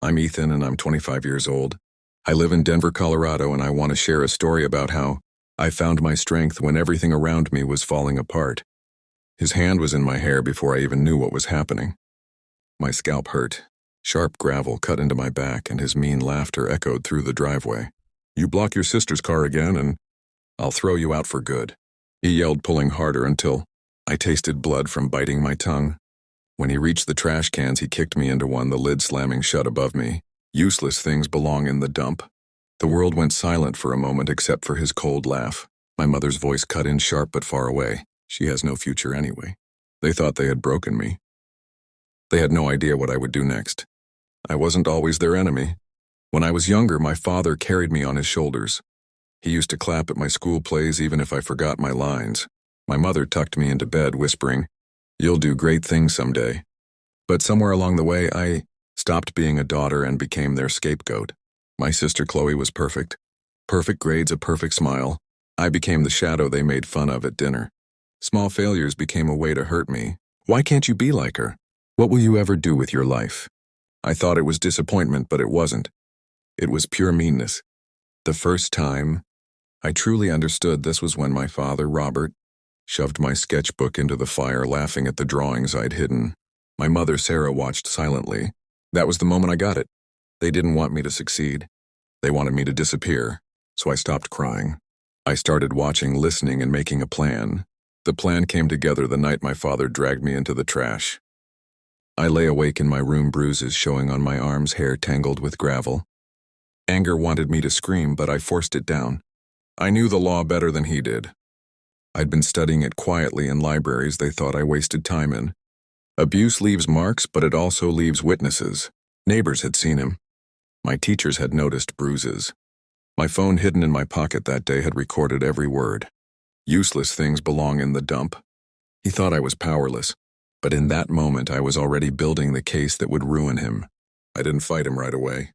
I'm Ethan and I'm 25 years old. I live in Denver, Colorado, and I want to share a story about how I found my strength when everything around me was falling apart. His hand was in my hair before I even knew what was happening. My scalp hurt. Sharp gravel cut into my back and his mean laughter echoed through the driveway. "You block your sister's car again and I'll throw you out for good," he yelled, pulling harder until I tasted blood from biting my tongue. When he reached the trash cans, he kicked me into one, the lid slamming shut above me. "Useless things belong in the dump." The world went silent for a moment except for his cold laugh. My mother's voice cut in sharp but far away. "She has no future anyway." They thought they had broken me. They had no idea what I would do next. I wasn't always their enemy. When I was younger, my father carried me on his shoulders. He used to clap at my school plays even if I forgot my lines. My mother tucked me into bed, whispering, "You'll do great things someday." But somewhere along the way, I stopped being a daughter and became their scapegoat. My sister Chloe was perfect. Perfect grades, a perfect smile. I became the shadow they made fun of at dinner. Small failures became a way to hurt me. "Why can't you be like her? What will you ever do with your life?" I thought it was disappointment, but it wasn't. It was pure meanness. The first time I truly understood this was when my father, Robert, shoved my sketchbook into the fire, laughing at the drawings I'd hidden. My mother, Sarah, watched silently. That was the moment I got it. They didn't want me to succeed. They wanted me to disappear, so I stopped crying. I started watching, listening, and making a plan. The plan came together the night my father dragged me into the trash. I lay awake in my room, bruises showing on my arms, hair tangled with gravel. Anger wanted me to scream, but I forced it down. I knew the law better than he did. I'd been studying it quietly in libraries they thought I wasted time in. Abuse leaves marks, but it also leaves witnesses. Neighbors had seen him. My teachers had noticed bruises. My phone hidden in my pocket that day had recorded every word. "Useless things belong in the dump." He thought I was powerless, but in that moment I was already building the case that would ruin him. I didn't fight him right away.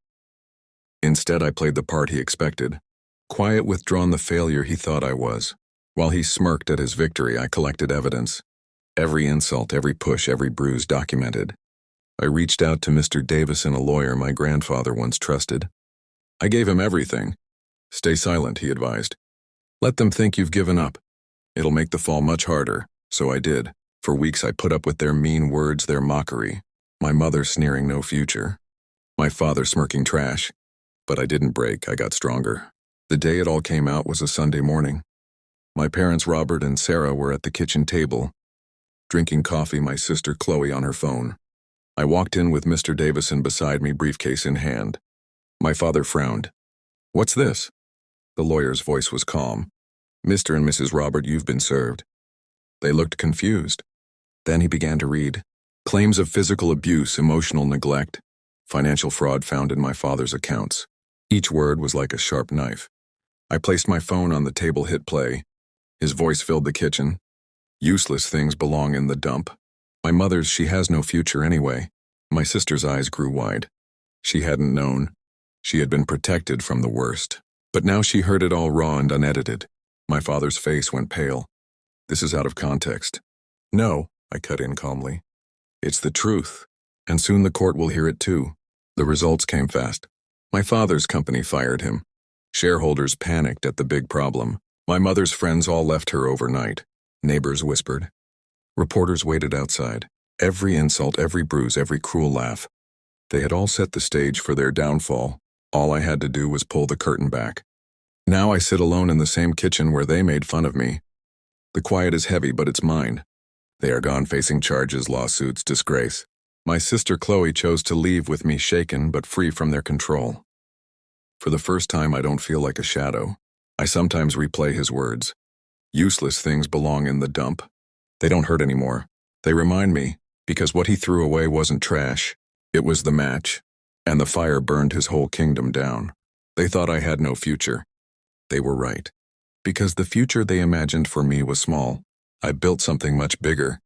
Instead, I played the part he expected. Quiet, withdrawn, the failure he thought I was. While he smirked at his victory, I collected evidence. Every insult, every push, every bruise documented. I reached out to Mr. Davison, a lawyer my grandfather once trusted. I gave him everything. "Stay silent," he advised. "Let them think you've given up. It'll make the fall much harder." So I did. For weeks I put up with their mean words, their mockery. My mother sneering no future. My father smirking trash. But I didn't break, I got stronger. The day it all came out was a Sunday morning. My parents, Robert and Sarah, were at the kitchen table, drinking coffee, my sister Chloe on her phone. I walked in with Mr. Davison beside me, briefcase in hand. My father frowned. "What's this?" The lawyer's voice was calm. "Mr. and Mrs. Robert, you've been served." They looked confused. Then he began to read. Claims of physical abuse, emotional neglect, financial fraud found in my father's accounts. Each word was like a sharp knife. I placed my phone on the table, hit play. His voice filled the kitchen. "Useless things belong in the dump." My mother's "she has no future anyway." My sister's eyes grew wide. She hadn't known. She had been protected from the worst. But now she heard it all raw and unedited. My father's face went pale. "This is out of context." "No," I cut in calmly. "It's the truth. And soon the court will hear it too." The results came fast. My father's company fired him. Shareholders panicked at the big problem. My mother's friends all left her overnight. Neighbors whispered. Reporters waited outside. Every insult, every bruise, every cruel laugh. They had all set the stage for their downfall. All I had to do was pull the curtain back. Now I sit alone in the same kitchen where they made fun of me. The quiet is heavy, but it's mine. They are gone, facing charges, lawsuits, disgrace. My sister Chloe chose to leave with me, shaken but free from their control. For the first time, I don't feel like a shadow. I sometimes replay his words. "Useless things belong in the dump." They don't hurt anymore. They remind me, because what he threw away wasn't trash. It was the match, and the fire burned his whole kingdom down. They thought I had no future. They were right. Because the future they imagined for me was small. I built something much bigger.